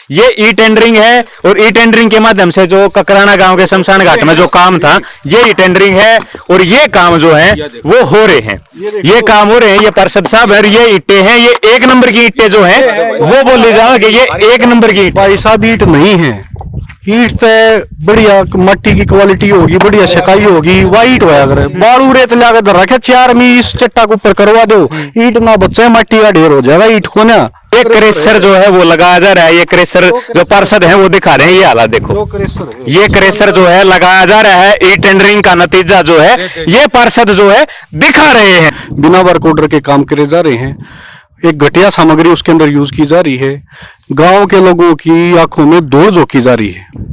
ये e tendering है और ई टेंडरिंग के माध्यम से जो ककराना गांव के शमशान घाट में जो काम था ये ई टेंडरिंग है और ये काम जो है वो हो रहे हैं, ये काम हो रहे हैं। ये पार्षद साहब है, ये ईंटें हैं, ये 1 नंबर की ईंटें जो है वो बोली जाओ कि ये 1 नंबर की ईंट। भाई साहब ईंट नहीं है, ईंट से बढ़िया मट्टी की क्वालिटी होगी, बढ़िया सकाई होगी, वाइट होया करे। बालू रेत लाकर धर रखे 4 में इस चट्टा के ऊपर करवा दो, ईंट ना बच्चे मट्टी का ढेर हो जाएगा ईंट को ना। ये क्रेशर जो है वो लगाया जा रहा है, ये क्रेशर जो पार्षद है वो दिखा रहे हैं, ये हालात देखो, ये क्रेशर जो है लगाया जा रहा है। ई टेंडरिंग का नतीजा जो है ये पार्षद जो है दिखा रहे हैं। बिना वर्क ऑर्डर के काम करे जा रहे हैं, एक घटिया सामग्री उसके अंदर यूज की जा रही है, गांव के लोगों की आंखों में धूल झोंकी जा रही है।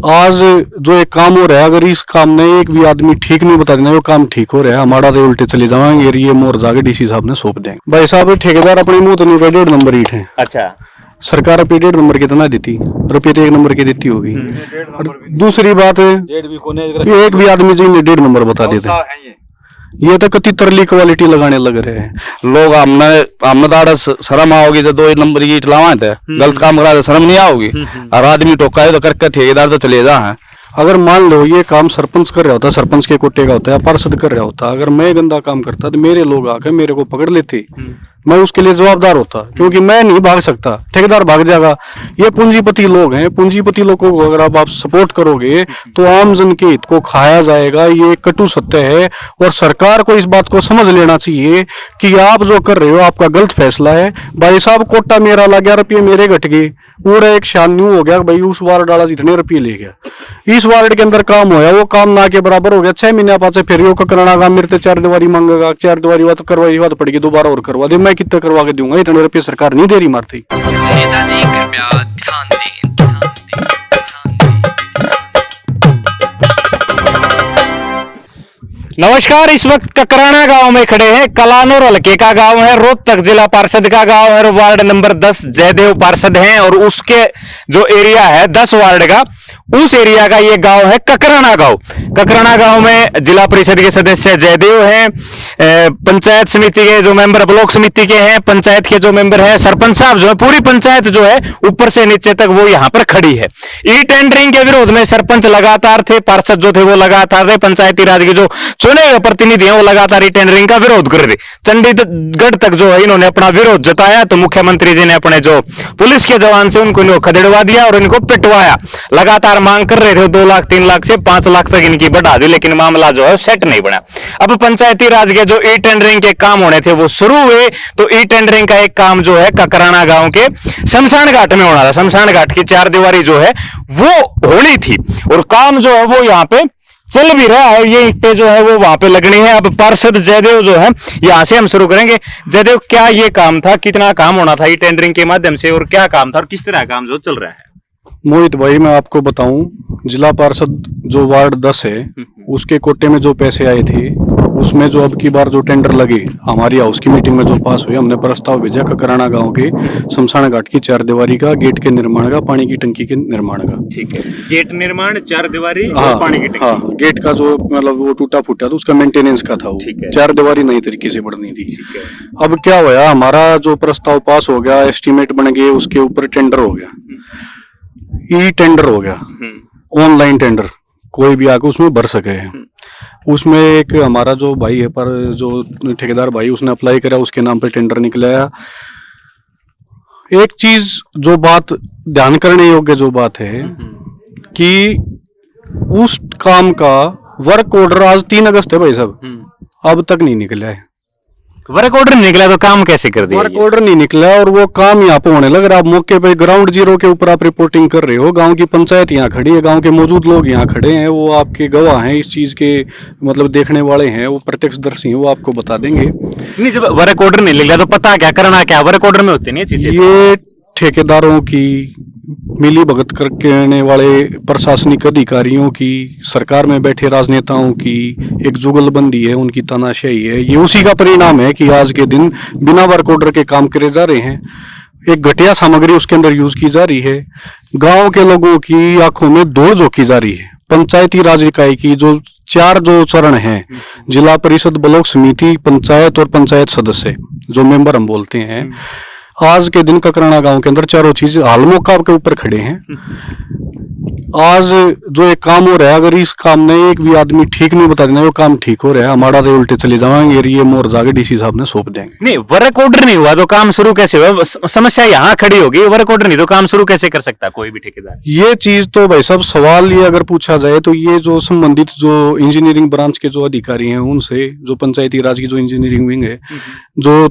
आज जो एक काम हो रहा है, अगर इस काम में एक भी आदमी ठीक नहीं बता देना वो काम ठीक हो रहा है, हमारा तो उल्टे चले जाएंगे, ये मोर जाके डीसी साहब ने सौंप देंगे। भाई साहब ठेकेदार अपनी मुंह तो नहीं पे 1.5 नंबर ईंट है। अच्छा, सरकार रुपये 1.5 नंबर कितना देती, रुपये तो 1 नंबर की देती होगी। और दूसरी बात है एक भी आदमी जो 1.5 नंबर बता देते, ये तो कति तरली क्वालिटी लगाने लग रहे हैं लोग। हमने दाड़ा शर्म आओगी जब 2 नंबर की ईंट लावा थे, गलत काम करा तो शर्म नहीं आओगी। और आदमी टोका है तो करके ठेकेदार तो चले जा है। अगर मान लो ये काम सरपंच कर रहा होता, सरपंच के कोटे का होता है, पार्षद कर रहा होता, अगर मैं गंदा काम करता तो मेरे लोग आके मेरे को पकड़ लेते, मैं उसके लिए जवाबदार होता, क्योंकि मैं नहीं भाग सकता, ठेकेदार भाग जाएगा। ये पूंजीपति लोग हैं, पूंजीपति लोगों को अगर आप सपोर्ट करोगे तो आम जन के हित को खाया जाएगा, ये कटु सत्य है। और सरकार को इस बात को समझ लेना चाहिए कि आप जो कर रहे हो आपका गलत फैसला है। भाई साहब कोटा मेरा लग गया, रुपये मेरे घट गए, पूरा एक शान न्यू हो गया भाई, उस वार्ड डाला जितने रुपये ले गया, इस वार्ड के अंदर काम होया वो काम ना के बराबर हो गया। 6 महीने पाचे फिर यो ककराना का मेरे से 4 दीवारी मांगेगा, 4 दीवारी बात करवाई बात पड़ेगी, दोबारा और करवा दे, मैं कितना करवा के दूंगा, इतने रुपये सरकार नहीं दे रही मारती। नेताजी कृपया ध्यान दें। नमस्कार, इस वक्त ककराना गांव में खड़े हैं। कलानौर हल्के का गांव है, रोहतक जिला पार्षद का गांव है, वार्ड नंबर 10 जयदेव पार्षद हैं और उसके जो एरिया है 10 वार्ड का, उस एरिया का ये गांव है ककराना गांव। ककराना गांव में जिला परिषद के सदस्य जयदेव हैं, पंचायत समिति के जो मेंबर, ब्लॉक समिति के हैं, पंचायत के जो मेंबर हैं, सरपंच साहब जो है, पूरी पंचायत जो है ऊपर से नीचे तक वो यहाँ पर खड़ी है। ई टेंडरिंग के विरोध में सरपंच लगातार थे, पार्षद जो थे वो लगातार थे, पंचायती राज के जो चुने हुए प्रतिनिधि हैं वो लगातार ई टेंडरिंग का विरोध कर रहे। चंडीगढ़ तक जो है इन्होंने अपना विरोध जताया तो मुख्यमंत्री जी ने अपने जो पुलिस के जवान से उनको खदेड़वा दिया और इनको पिटवाया। लगातार मांग कर रहे थे 2 लाख 3 लाख से 5 लाख तक इनकी बढ़ा दी, लेकिन मामला जो है सेट नहीं बना। अब पंचायती राज के जो ई टेंडरिंग के काम होने थे वो शुरू हुए, तो ई टेंडरिंग का एक काम जो है ककराना गांव के शमशान घाट में होना था। शमशान घाट की 4 दीवारी जो है वो होनी थी और काम जो है वो यहाँ पे चल भी रहा है, ये ईंटें जो है वो वहां पे लगनी है। अब पार्षद जयदेव जो है यहाँ से हम शुरू करेंगे। जयदेव, क्या ये काम था, कितना काम होना था ई टेंडरिंग के माध्यम से और क्या काम था और किस तरह काम जो चल रहा है? मोहित भाई मैं आपको बताऊं, जिला पार्षद जो वार्ड 10 है उसके कोटे में जो पैसे आए थे उसमें जो अब की बार जो टेंडर लगे, हमारी हाउस की मीटिंग में जो पास हुई, हमने प्रस्ताव भेजा ककराना गांव के शमशान घाट की 4 दीवारी का, गेट के निर्माण का, पानी की टंकी के निर्माण का। ठीक है, गेट निर्माण, 4 दीवारी और पानी की टंकी। हाँ, गेट का जो मतलब वो टूटा फूटा था उसका मेंटेनेंस का था वो, 4 दीवारी नई तरीके से बढ़नी थी। अब क्या हुआ, हमारा जो प्रस्ताव पास हो गया, एस्टीमेट बन गए, उसके ऊपर टेंडर हो गया, ई टेंडर हो गया, ऑनलाइन टेंडर, कोई भी आके उसमें भर सके है। उसमें एक हमारा जो भाई है पर जो ठेकेदार भाई उसने अप्लाई करा, उसके नाम पे टेंडर निकलाया। एक चीज जो बात ध्यान करने योग्य जो बात है कि उस काम का वर्क ऑर्डर आज 3 अगस्त है भाई साहब, अब तक नहीं निकला है। वर्क ऑर्डर नहीं निकला तो काम कैसे कर दिया? वर्क ऑर्डर नहीं निकला और वो काम यहाँ पे होने लग रहा। आप मौके पे ग्राउंड जीरो के ऊपर आप रिपोर्टिंग कर रहे हो, गांव की पंचायत यहाँ खड़ी है, गांव के मौजूद लोग यहाँ खड़े हैं, वो आपके गवाह हैं इस चीज के, मतलब देखने वाले हैं, वो प्रत्यक्षदर्शी हैं, वो आपको बता देंगे। नहीं, जब वर्क ऑर्डर नहीं निकला तो पता क्या करना, क्या वर्क ऑर्डर में होती नहीं चीजें? ये ठेकेदारों की, मिली भगत करने वाले प्रशासनिक अधिकारियों की, सरकार में बैठे राजनेताओं की एक जुगलबंदी है, उनकी तानाशाही है। ये उसी का परिणाम है कि आज के दिन बिना वर्क ऑर्डर के काम करे जा रहे हैं। एक घटिया सामग्री उसके अंदर यूज की जा रही है, गांव के लोगों की आंखों में धूल झोंकी जा रही है। पंचायती राज इकाई की जो 4 जो चरण हैं, जिला परिषद, ब्लॉक समिति, पंचायत और पंचायत सदस्य जो मेंबर हम बोलते हैं, आज के दिन ककराना गांव के अंदर चारों चीज हाल मौका के ऊपर खड़े हैं। आज जो एक काम हो रहा है, अगर इस काम में एक भी आदमी ठीक नहीं बता देना वो काम ठीक हो रहा है, हमारा तो उल्टे चले जाएंगे, ये मोर जाके डीसी साहब ने सौंप देंगे। नहीं, वर्क ऑर्डर नहीं हुआ तो काम शुरू कैसे हुआ? समस्या यहाँ खड़ी होगी, वर्क ऑर्डर नहीं तो काम शुरू कैसे कर सकता कोई भी ठेकेदार? ये चीज तो भाई साहब सवाल ये अगर पूछा जाए तो ये जो संबंधित जो इंजीनियरिंग ब्रांच के जो अधिकारी हैं उनसे, जो पंचायती राज की जो इंजीनियरिंग विंग है, जो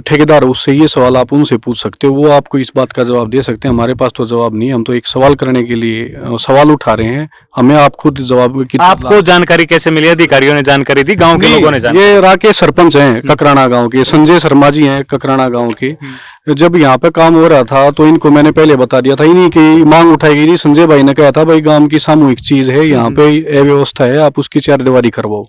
ठेकेदार, उससे ये सवाल आप उनसे पूछ सकते हो, वो आपको इस बात का जवाब दे सकते हैं। हमारे पास तो जवाब नहीं है, हम तो एक सवाल करने के लिए सवाल उठा रहे हैं, हमें आप खुद जवाब की। आपको जानकारी कैसे मिली? अधिकारियों ने जानकारी दी, गांव के लोगों ने जानकारी? ये राकेश सरपंच हैं ककराना गांव के, संजय शर्मा जी हैं ककराना गांव के। जब यहाँ पे काम हो रहा था तो इनको मैंने पहले बता दिया था, इन्हीं की मांग उठाई गई थी। संजय भाई ने कहा था भाई गांव की सामूहिक चीज है, यहाँ पे अव्यवस्था है, आप उसकी चारदीवारी करवाओ।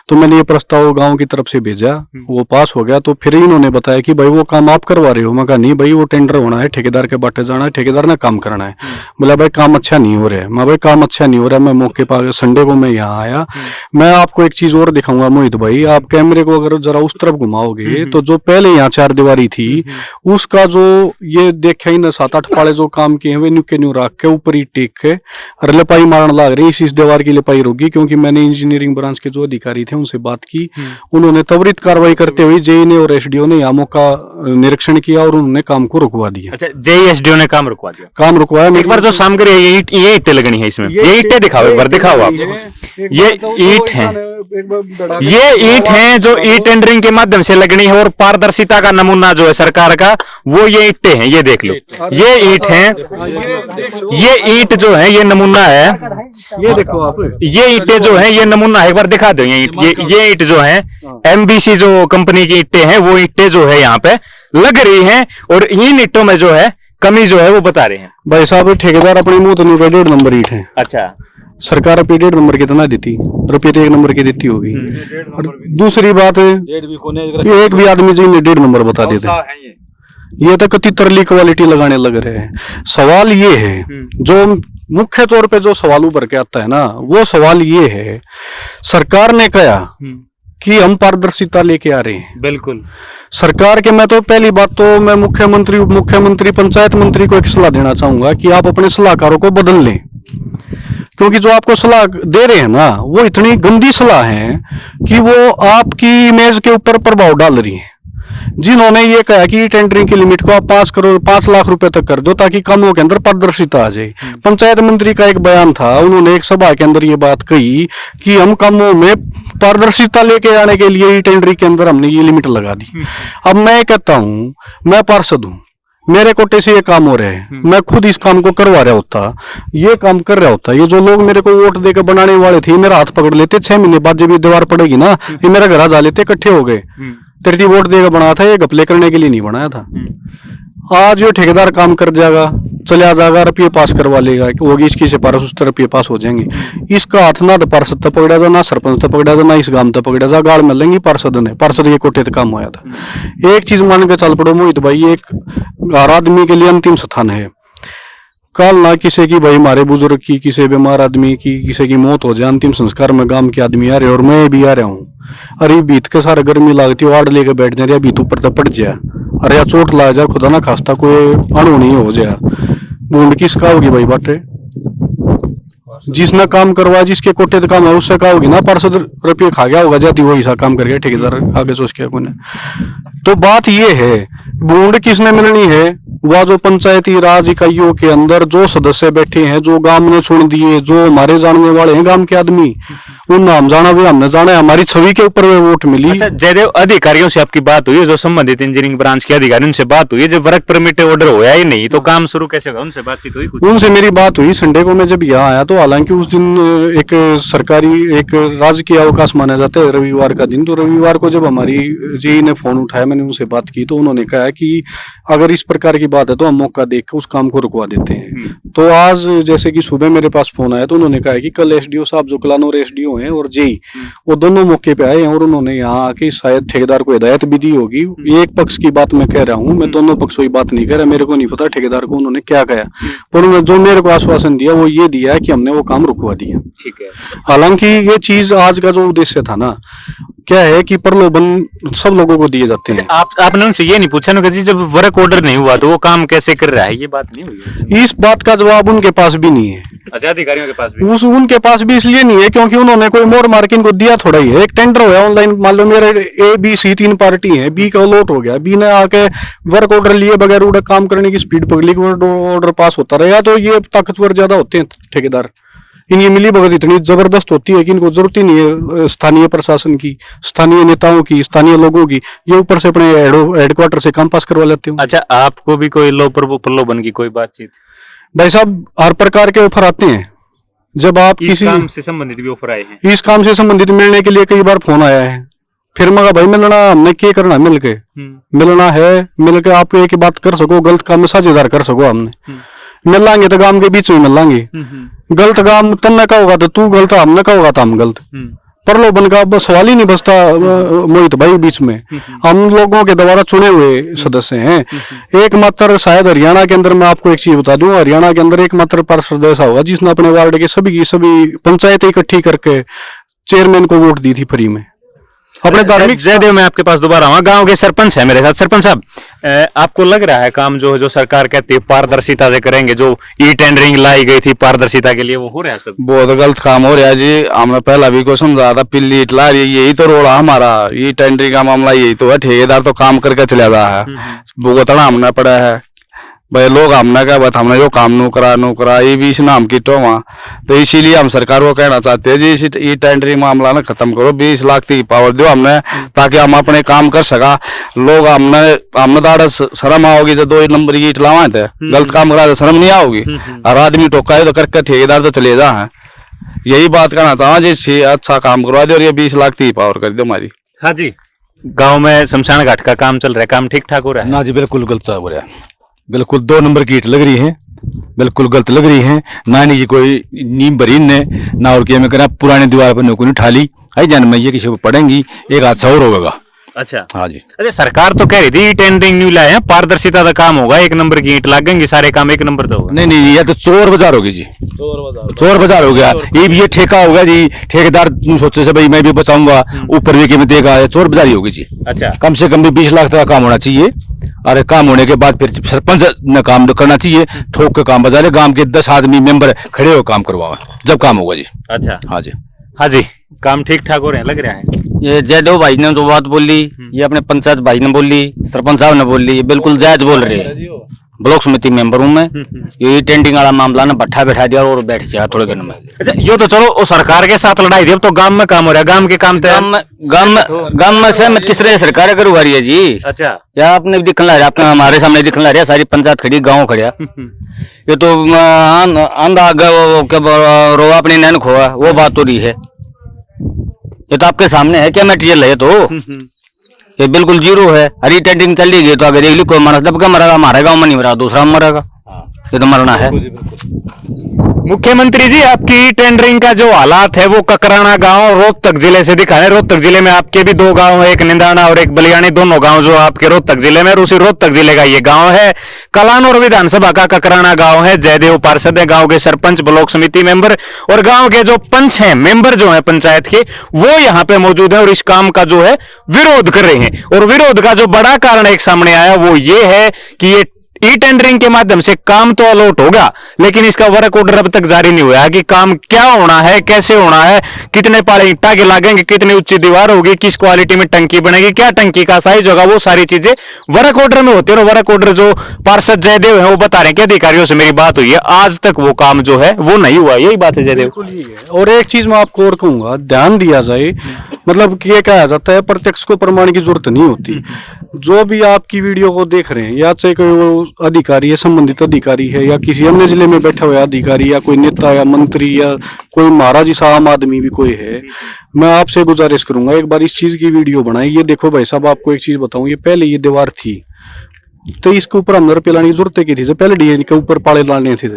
तो मैंने ये प्रस्ताव गांव की तरफ से भेजा, वो पास हो गया। तो फिर इन्होंने बताया कि भाई वो काम आप करवा रहे हो। मैं कहा नहीं भाई, वो टेंडर होना है, ठेकेदार के बाटे जाना है, ठेकेदार ने काम करना है। बोला भाई काम अच्छा नहीं हो रहा है। मैं भाई काम अच्छा नहीं हो रहा है, मैं मौके पर संडे को मैं यहाँ आया। मैं आपको एक चीज और दिखाऊंगा मोहित भाई, आप कैमरे को अगर जरा उस तरफ घुमाओगे तो जो पहले यहाँ चारदीवारी थी उसका जो ये देखे ही ना 7-8 पाले जो काम किए हैं वे न्यू के न्यू रख के ऊपर ही टेक के और लिपाई मारने लग रही। इस दीवार की लिपाई रुकी क्योंकि मैंने इंजीनियरिंग ब्रांच के जो अधिकारी थे उनसे बात की। उन्होंने त्वरित कार्रवाई करते हुए जेई ने और एसडीओ ने यहाँ मौका निरीक्षण किया और उन्होंने काम को रुकवा दिया। अच्छा, जेई एसडीओ ने काम रुकवा दिया? काम रुकवाया। एक बार जो सामग्री है ये ईंटें लगनी है इसमें, ये ईंटें दिखाओ, एक बार दिखाओ आप। ये ईंट है, ये ईंट है जो ई टेंडरिंग के माध्यम से लगनी है और पारदर्शिता का नमूना जो है सरकार का, वो ये ईंटें हैं। ये देख लो, ये ईंट है, ये ईंट जो है ये नमूना है। ये देखो आप, ये ईंटें जो है ये नमूना है, एक बार दिखा दो। ये ईंट, ये ईंट जो है एमबीसी जो कंपनी की ईंटें हैं, वो ईंटें जो है यहाँ पे लग रही हैं और इन ईंटों में जो है कमी जो है वो बता रहे हैं। भाई साहब ठेकेदार अपने मुंह तो नहीं, 1.5 नंबर ईंट है। अच्छा, सरकार रुपये 1.5 नंबर कितना देती, रुपये तो 1 नंबर की देती होगी। और दूसरी बात है एक भी आदमी जी ने 1.5 नंबर बता देते, ये तो कति तरली क्वालिटी लगाने लग रहे हैं। सवाल ये है, जो मुख्य तौर पे जो सवाल उभर के आता है ना, वो सवाल ये है, सरकार ने कहा कि हम पारदर्शिता लेके आ रहे हैं। बिल्कुल सरकार के, मैं तो पहली बात तो मैं मुख्यमंत्री, उप मुख्यमंत्री, पंचायत मंत्री को एक सलाह देना चाहूंगा कि आप अपने सलाहकारों को बदल लें, क्योंकि जो आपको सलाह दे रहे हैं ना वो इतनी गंदी सलाह है कि वो आपकी इमेज के ऊपर प्रभाव डाल रही है। जिन्होंने ये कहा कि टेंडरिंग की लिमिट को आप 5 लाख रुपए तक कर दो ताकि कामों के अंदर पारदर्शिता आ जाए। पंचायत मंत्री का एक बयान था, उन्होंने एक सभा के अंदर ये बात कही कि हम कामों में पारदर्शिता लेके आने के लिए टेंडरिंग के अंदर हमने ये लिमिट लगा दी। अब मैं कहता हूं, मैं पार्षद हूं, मेरे कोटे से ये काम हो रहे हैं, मैं खुद इस काम को करवा रहा होता, ये काम कर रहा होता, ये जो लोग मेरे को वोट देकर बनाने वाले थे मेरा हाथ पकड़ लेते, 6 महीने बाद जब ये दीवार पड़ेगी ना ये मेरा घर जा लेते, इकट्ठे हो गए, तेरे वोट देकर बनाया था, ये घपले करने के लिए नहीं बनाया था। आज ये ठेकेदार काम कर जाएगा, चला जाएगा, रुपये पास करवा लेगा, होगी इसकी सिफारिश, उस तरह रुपये पास हो जाएंगे। इसका हाथ ना तो पार्षद तक पकड़ा जा, ना सरपंच तक पकड़ा जा, ना इस गांव तक पकड़ा जा, गाड़ में लेंगी पार्षद ने, पार्षद के कोटे तक काम होया था। एक चीज मान के चल पड़ो मोहित भाई, एक हर आदमी के लिए अंतिम स्थान है। कल ना किसी की भाई हमारे बुजुर्ग की, किसी बीमार आदमी की, किसी की मौत हो जाए, अंतिम संस्कार में गांव के आदमी आ रहे और मैं भी आ रहा हूँ, अरे बीत के सारे गर्मी लगती है, वार्ड लेके बैठ जाए, बीत ऊपर तक पड़ जाए, अरे या चोट ला जाए, खुदा ना खास्ता कोई अणु नहीं हो जाए, बूंद किसका होगी भाई बाटे? जिसने काम करवाया, जिसके कोटे तो काम है उससे का होगी ना। पार्षद रुपये खा गया होगा, जाती वही सा काम कर गया, ठेकेदार आगे सोच के कोने। तो बात ये है, बूंद किसने मिलनी है? वह जो पंचायती राज इकाइयों के अंदर जो सदस्य बैठे हैं, जो गांव ने चुन दिए, जो हमारे जानने वाले हैं गांव के आदमी, उन नाम जाना भी हमने जाना है, हमारी छवि के ऊपर वे वोट मिली। अच्छा, जयदेव, अधिकारियों से आपकी बात हुई, जो संबंधित इंजीनियरिंग ब्रांच के अधिकारी उनसे बात हुई, जब वर्क परमिट ऑर्डर होया ही नहीं तो काम शुरू कैसे होगा? उनसे बातचीत हुई कुछ? उनसे मेरी बात हुई संडे को, मैं जब यहाँ आया तो हालांकि उस दिन एक सरकारी एक राजकीय अवकाश माना जाता है, रविवार का दिन। तो रविवार को जब हमारी जेई ने फोन उठाया, मैंने उनसे बात की तो उन्होंने कहा कि अगर इस प्रकार की बात है तो हम मौका देख के उस काम को रुकवा देते हैं। तो आज जैसे कि सुबह मेरे पास फोन आया तो उन्होंने कहा कि कल एसडीओ साहब जो कलानौर एसडीओ हैं और जेई, वो दोनों मौके पे आए हैं और उन्होंने यहाँ आके शायद ठेकेदार को हिदायत भी दी होगी। एक पक्ष की बात मैं कह रहा हूँ, मैं दोनों पक्षों की बात नहीं कह रहा, मेरे को नहीं पता ठेकेदार को उन्होंने क्या कहा, पर जो मेरे को आश्वासन दिया वो ये दिया है कि हमने वो काम रुकवा दिया। ठीक है। हालांकि ये चीज आज का जो उद्देश्य था ना, क्या है कि प्रलोभन सब लोगों को दिए जाते हैं। आपने उनसे ये नहीं पूछा ना कि जी जब वर्क ऑर्डर नहीं हुआ तो वो काम कैसे कर रहा है, ये बात नहीं हुई? इस बात का जवाब उनके पास भी नहीं है। अच्छा, अधिकारियों के पास भी? उनके पास भी इसलिए नहीं है क्योंकि उन्होंने कोई मोर मार्किंग को दिया थोड़ा ही है। एक टेंडर हुआ ऑनलाइन, मान लो मेरे ABC 3 पार्टी है, B का लॉट हो गया, B ने आके वर्क ऑर्डर लिए बगैर उड़ा काम करने की स्पीड पकड़ ली, ऑर्डर पास होता रहेगा। तो ये ताकतवर ज्यादा होते हैं ठेकेदार, इनकी मिली भगत इतनी जबरदस्त होती है कि इनको जरूरत ही नहीं है स्थानीय प्रशासन की, स्थानीय नेताओं की, स्थानीय लोगों की। ये ऊपर से अपने हेडक्वार्टर से काम पास करवा लेते हो। अच्छा, आपको भी कोई लो प्रलोभन की कोई बातचीत? भाई साहब, हर प्रकार के ऑफर आते हैं। जब आप किसी काम से संबंधित भी ऑफर आए हैं? इस काम से संबंधित मिलने के लिए कई बार फोन आया है। फिर मैं भाई मिलना हमने क्या करना, मिलके मिलना है, मिलके आप एक बात कर सको, गलत काम में साझेदार कर सको। हमने मिल लांगे तो गांव के बीच में मिल लांगे, गलत काम तन्ने का होगा तो तू गलत, हमने का होगा तो हम गलत। प्रलोभन का बस सवाल ही नहीं बचता मोहित भाई बीच में। हम लोगों के द्वारा चुने हुए सदस्य हैं। एकमात्र शायद हरियाणा के अंदर, मैं आपको एक चीज बता दूं, हरियाणा के अंदर एकमात्र पार्षद ऐसा होगा जिसने अपने वार्ड के सभी की सभी पंचायतें इकट्ठी करके चेयरमैन को वोट दी थी फ्री में अपने धार्मिक। जयदेव, मैं आपके पास दोबारा आऊंगा। गांव के सरपंच है मेरे साथ। सरपंच साहब, आपको लग रहा है काम जो सरकार कहती है पारदर्शिता से करेंगे, जो ई टेंडरिंग लाई गई थी पारदर्शिता के लिए, वो हो रहा है सब? बहुत गलत काम हो रहा है जी। हमने पहला भी को समझा था, पिल्ली इटला रही, यही तो रोड़ा हमारा, ई टेंडरिंग का मामला यही तो है। ठेकेदार तो काम करके चला रहा है, भुगतना हमने पड़ा है भाई। लोग हमने क्या बात, हमने जो काम नो करा ये भी इस नाम की तो वहाँ। तो इसीलिए हम सरकार को कहना चाहते हैं जी, इस ई टेंडरिंग मामला ना खत्म करो, 20 लाख की पावर दो हमने, ताकि हम अपने काम कर सका। लोग हमने दाड़ा शर्म आओगी जब 2 नंबर की ईट लावा थे, गलत काम करा तो शर्म नहीं आओगी। और आदमी टोका है तो करके ठेकेदार तो चले जा है। यही बात कहना चाहूँ जी, अच्छा काम करवा दे और ये 20 लाख की पावर कर दो हमारी। हाँ जी, गाँव में शमशान घाट का काम चल रहा है, काम ठीक ठाक हो रहा है? ना जी, बिल्कुल गलत हो रहा है। बिल्कुल 2 नंबर की ईट लग रही है, बिल्कुल गलत लग रही है। ना नहीं कोई नींव भरी ने ना, और क्या में करा पुरानी दीवार पर नौकरी ठाली आई जान मैं ये किसी को पड़ेंगी, एक हादसा और होगा। अच्छा, हाँ जी। अरे सरकार तो कह रही थी टेंडरिंग नहीं लाए हैं, पारदर्शिता का काम होगा, 1 नंबर की ईंट लगेंगी, सारे काम 1 नंबर तो होगा। नहीं, ये तो चोर बाजार होगी जी, चोर बाजार हो गया। ये ठेका होगा जी, ठेकेदार सोचे से भाई मैं भी बचाऊंगा, ऊपर भी कीमत देगा, चोर बाजारी होगी जी। अच्छा, कम से कम भी 20 लाख का काम होना चाहिए। और काम होने के बाद फिर सरपंच ने काम करना चाहिए, ठोक के काम बजा ले, गांव के 10 आदमी मेंबर खड़े हो काम करवाओ, जब काम होगा जी। अच्छा, हाँ जी, हाँ जी, काम ठीक ठाक हो रहे हैं, लग रहा है। ये जयदेव भाई ने जो बात बोली, ये अपने पंचायत भाई ने बोली, सरपंच साहब ने बोली, ये बिल्कुल जायज बोल रहे हैं। ब्लॉक समिति मेंबर हूँ मैं। ये टेंडिंग वाला मामला ना भट्ठा बैठा दिया और बैठ गया थोड़े दिन में। अच्छा, ये तो चलो वो सरकार के साथ लड़ाई थी, अब तो गांव में काम हो रहा है, गांव के काम गांव में सहमत किस तरह सरकार करवा रही है जी। अच्छा, या आपने दिखने ला रहा, आपने हमारे सामने दिखने ला रहा, सारी पंचायत खड़ी, गाँव खड़ा। ये तो आंधा रो अपनी नैन खोआ, वो बात हो रही है। ये तो आपके सामने है, क्या मटेरियल है? तो ये बिल्कुल जीरो है। हरी टेंडिंग चल रही है तो अगर एक कोई मानस दब का मरेगा, हमारे गाँव में नहीं मरा, दूसरा मरेगा, ये तो मरना है। मुख्यमंत्री जी, आपकी टेंडरिंग का जो हालात है वो ककराना गांव रोहतक जिले से दिखा है। रोहतक जिले में आपके भी 2 गांव है, एक निंदाना और एक बलियानी, दोनों गांव जो आपके रोहतक जिले में, उसी रोहतक जिले का ये गांव है। कलानौर विधानसभा का ककराना गांव है। जयदेव पार्षद है, गांव के सरपंच, ब्लॉक समिति मेंबर और गांव के जो पंच हैं, मेंबर जो है पंचायत के, वो यहाँ पे मौजूद है और इस काम का जो है विरोध कर रहे हैं। और विरोध का जो बड़ा कारण एक सामने आया वो ये है कि ये ई टेंडरिंग के माध्यम से काम तो अलॉट होगा, लेकिन इसका वर्क ऑर्डर अब तक जारी नहीं हुआ कि काम क्या होना है, कैसे होना है, कितने पाले ईंटा के लागेंगे, कितनी ऊंची दीवार होगी, किस क्वालिटी में टंकी बनेगी, क्या टंकी का साइज होगा, वो सारी चीजें वर्क ऑर्डर में होती है। और वर्क ऑर्डर जो पार्षद जयदेव है वो बता रहे हैं कि अधिकारियों से मेरी बात हुई है, आज तक वो काम जो है वो नहीं हुआ। यही बात है जयदेव। और एक चीज मैं आपको और कहूंगा, ध्यान दिया जाए, मतलब कि ये कहा जाता है प्रत्यक्ष को प्रमाण की जरूरत नहीं होती। जो भी आपकी वीडियो को देख रहे हैं, या चाहे कोई वो अधिकारी है, संबंधित अधिकारी है, या किसी अन्य जिले में बैठा हुआ अधिकारी, या कोई नेता या मंत्री, या कोई महाराज जैसा आम आदमी भी कोई है, मैं आपसे गुजारिश करूंगा एक बार इस चीज की वीडियो बनाए। ये देखो भाई साहब, आपको एक चीज बताऊं, ये पहले ये दीवार थी तो इसके ऊपर हमने रुपये लाने की जरूरत की थी, पहले डिजाइन के ऊपर पाले लाने थे।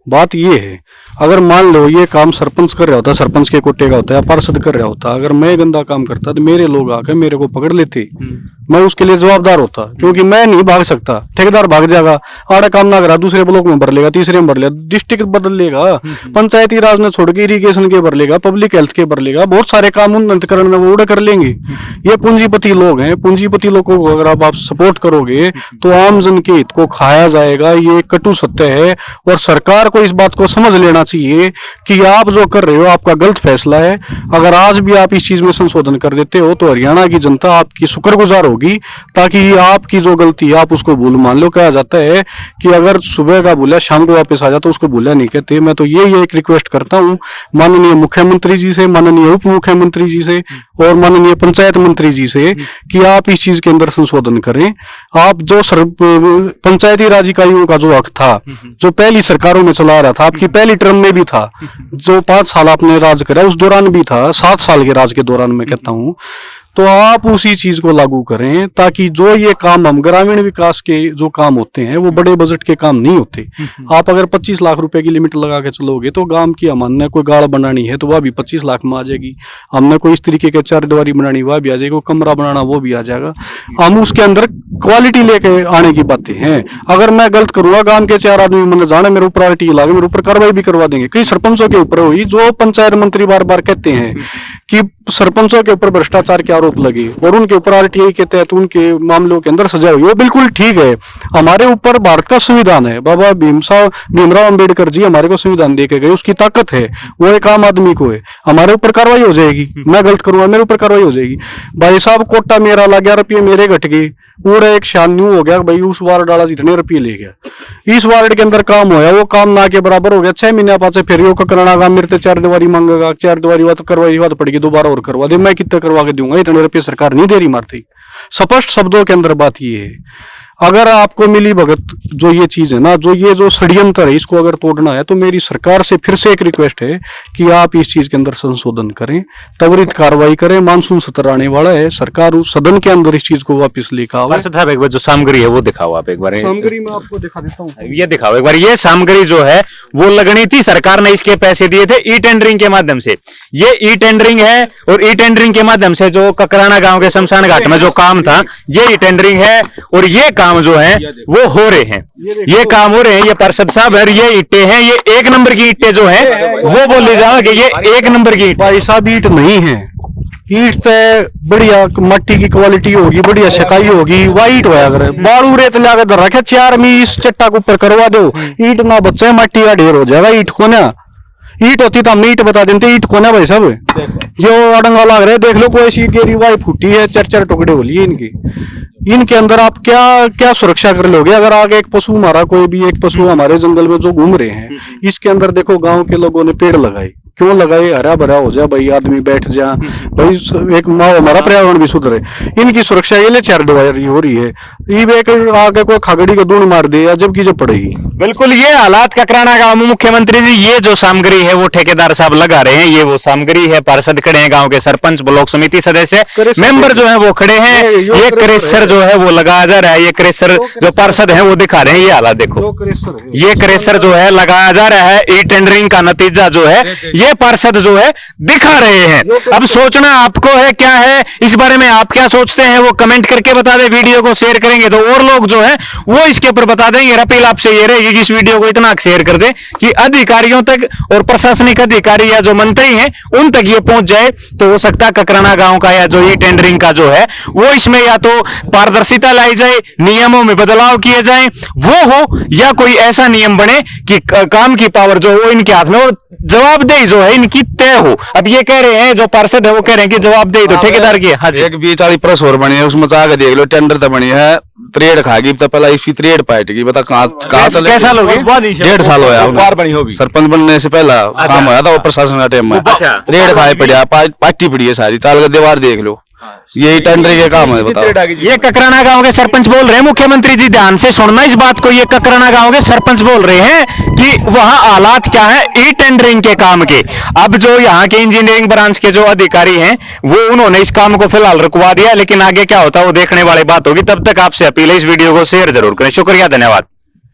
बात ये है, अगर मान लो ये काम सरपंच कर रहा होता, सरपंच के कोटे का होता है, या पार्षद कर रहा होता, अगर मैं गंदा काम करता तो मेरे लोग आकर मेरे को पकड़ लेते, मैं उसके लिए जवाबदार होता, क्योंकि मैं नहीं भाग सकता। ठेकेदार भाग जाएगा, आड़ा काम ना करा, दूसरे ब्लॉक में भर लेगा, तीसरे में भर लेगा, डिस्ट्रिक्ट बदल लेगा, पंचायती राज ने छोड़ के इरिगेशन के भर लेगा, पब्लिक हेल्थ के भर लेगा, बहुत सारे काम उन्नतकरण में वो कर लेंगे। ये पूंजीपति लोग हैं, पूंजीपति लोगों को अगर आप सपोर्ट करोगे तो आम जन के हित को खाया जाएगा। ये कटु सत्य है और सरकार को इस बात को समझ लेना चाहिए कि आप जो कर रहे हो आपका गलत फैसला है। अगर आज भी आप इस चीज में संशोधन कर देते हो तो हरियाणा की जनता आपकी शुक्रगुजार होगी, ताकि आपकी जो गलती है आप उसको भूल मान लो। कहा जाता है कि अगर सुबह का भूला शाम को वापस आ जाता, उसको भूला नहीं कहते। मैं तो ये एक रिक्वेस्ट करता हूँ माननीय मुख्यमंत्री जी से, माननीय उप मुख्यमंत्री जी से और माननीय पंचायत मंत्री जी से कि आप इस चीज के अंदर संशोधन करें। आप जो पंचायती राज इकाइयों का जो हक था, जो पहली सरकारों में चला रहा था, आपकी पहली टर्म में भी था, जो 5 साल आपने राज करा उस दौरान भी था, 7 साल के राज के दौरान मैं कहता हूँ, तो आप उसी चीज को लागू करें ताकि जो ये काम हम ग्रामीण विकास के जो काम होते हैं वो बड़े बजट के काम नहीं होते। आप अगर 25 लाख रुपए की लिमिट लगा के चलोगे तो गांव की हमने कोई गाड़ बनानी है तो वह भी 25 लाख में आ जाएगी। हमने कोई इस तरीके के 4 दीवारी बनानी वह भी आ जाएगी, कोई कमरा बनाना वो भी आ जाएगा। हम उसके अंदर क्वालिटी लेके आने की बातें हैं। अगर मैं गलत करूंगा, गांव के 4 आदमी मैंने जाने मेरे ऊपर आरटी लागे, मेरे ऊपर कार्रवाई भी करवा देंगे। कई सरपंचों के ऊपर हुई, जो पंचायत मंत्री बार बार कहते हैं कि सरपंचों के ऊपर भ्रष्टाचार के आरोप लगे और उनके ऊपर आरटीआई के तहत उनके मामलों के अंदर सजा हुई, वो बिल्कुल ठीक है। हमारे ऊपर भारत का संविधान है, बाबा भीमराव अंबेडकर जी हमारे को संविधान दे के गए, उसकी ताकत है, वो एक आम आदमी को है। हमारे ऊपर कार्रवाई हो जाएगी, मैं गलत करूंगा मेरे ऊपर कार्रवाई हो जाएगी। भाई साहब कोटा मेरा लग गया, रुपये मेरे घट गए, पूरा एक शान न्यू हो गया भाई, उस वार्ड डाला जितने रुपये ले गया, इस वार्ड के अंदर काम होया वो काम ना के बराबर हो गया। 6 महीने पाचे फिर यो कराना काम मेरे 4 दीवारी मांगेगा, 4 दीवारी बात करवाई बात पड़ेगी, दोबारा और करवा दे, मैं कितने करवा के दूंगा, इतने रुपये सरकार नहीं दे रही मारती। स्पष्ट शब्दों के अंदर बात ये है। अगर आपको मिली भगत जो ये चीज है ना, जो ये जो षड्यंत्र है, इसको अगर तोड़ना है तो मेरी सरकार से फिर से एक रिक्वेस्ट है कि आप इस चीज के अंदर संशोधन करें, त्वरित कार्रवाई करें। मानसून सत्र आने वाला है, सरकार उस सदन के अंदर इस चीज को वापस लेकर आओ। साहब एक बार जो सामग्री है वो दिखाओ आप एक बार। सामग्री मैं आपको दिखा देता हूँ, ये दिखाओ एक बार। ये सामग्री जो है वो लगनी थी, सरकार ने इसके पैसे दिए थे ई टेंडरिंग के माध्यम से। ये ई टेंडरिंग है और ई टेंडरिंग के माध्यम से जो ककराना गांव के शमशान घाट में जो काम था ये ई टेंडरिंग है और ये काम जो है वो हो रहे हैं, ये काम हो रहे हैं। ये पार्षद साहब है, ये ईंटें हैं, ये 1 नंबर की ईंटें जो है वो बोली जाओ कि ये 1 नंबर की ईंट। भाई साहब ईंट नहीं है, ईंट से बढ़िया मट्टी की क्वालिटी होगी, बढ़िया सकाई होगी, वाइट होया करे। बालू रेत लाके धर रखे 4 में इस चट्टा के ऊपर करवा दो, ईंट ना बच्चे मट्टी का ढेर हो जाएगा। ईंट कोना ईंट होती तो हमने ईंट बता देते, ईंट कोना भाई साहब जो अड़ंगा लग रहा है, देख लो कोई सी गेरी वाई फूटी है, 4-4 टुकड़े हो लिए इनकी। इनके अंदर आप क्या क्या सुरक्षा कर लोगे? अगर आगे एक पशु मारा, कोई भी एक पशु हमारे जंगल में जो घूम रहे हैं, इसके अंदर देखो गांव के लोगों ने पेड़ लगाए, क्यों लगाए? हरा भरा हो जाए भाई, आदमी बैठ जा भाई, एक हमारा पर्यावरण भी सुधरे। इनकी सुरक्षा ये ले 4 दीवारी हो रही है, एक आगे कोई खागड़ी का दून मार दे या जबकि जब पड़ेगी। बिल्कुल ये हालात ककराना गांव में। मुख्यमंत्री जी ये जो सामग्री है वो ठेकेदार साहब लगा रहे हैं, ये वो सामग्री है। पार्षद खड़े हैं, गांव के सरपंच, ब्लॉक समिति सदस्य, मेंबर जो है वो खड़े हैं। ये क्रेशर जो है वो लगाया जा रहा है, ये क्रेशर जो पार्षद है वो दिखा रहे हैं। ये हालात देखो, ये क्रेशर जो है लगाया जा रहा है। ई टेंडरिंग का नतीजा जो है ये पार्षद जो है दिखा रहे हैं। अब सोचना आपको है, क्या है इस बारे में आप क्या सोचते हैं वो कमेंट करके बता दें। वीडियो को शेयर करेंगे तो और लोग जो है वो इसके ऊपर बता देंगे। अपील आपसे ये रहेगी कि इस वीडियो को इतना शेयर कर दें कि अधिकारियों तक और प्रशासनिक अधिकारी या जो मंत्री हैं उन तक ये पहुंच जाए। तो हो सकता है ककराना गांव का या जो ई टेंडरिंग का जो है वो इसमें या तो पारदर्शिता लाई जाए, नियमों में बदलाव किए जाए वो हो, या कोई ऐसा नियम बने कि काम की पावर जो हो इनके हाथ में और जवाबदेही जो है इनकी तय हो। अब ये कह रहे हैं जो पार्षद है वो कह रहे हैं कि जवाबदेही तो ठेकेदार की है। हाँ जी, एक 20-40 प्रेस और बनी है, उसमें जाकर देख लो, टेंडर तो बनी है, त्रेड खाएगी तो पहला इसकी त्रेड पाएगी। बता कहाँ कैसा साल हो गया? 1.5 साल होया बार बनी होगी, सरपंच बनने से पहला काम होया था वो प्रशासन का टाइम में। त्रेड खाए पड़ा, पार्टी पड़ी है सारी, चाल का दीवार देख लो, यही टेंडर के काम है। बताओ, ये ककराना गांव के सरपंच बोल रहे हैं। मुख्यमंत्री जी ध्यान से सुनना इस बात को, ये ककराना गांव के सरपंच बोल रहे हैं कि वहां हालात क्या है ई टेंडरिंग के काम के। अब जो यहाँ के इंजीनियरिंग ब्रांच के जो अधिकारी हैं वो उन्होंने इस काम को फिलहाल रुकवा दिया, लेकिन आगे क्या होता है वो देखने वाली बात होगी। तब तक आपसे अपील है इस वीडियो को शेयर जरूर करें। शुक्रिया, धन्यवाद।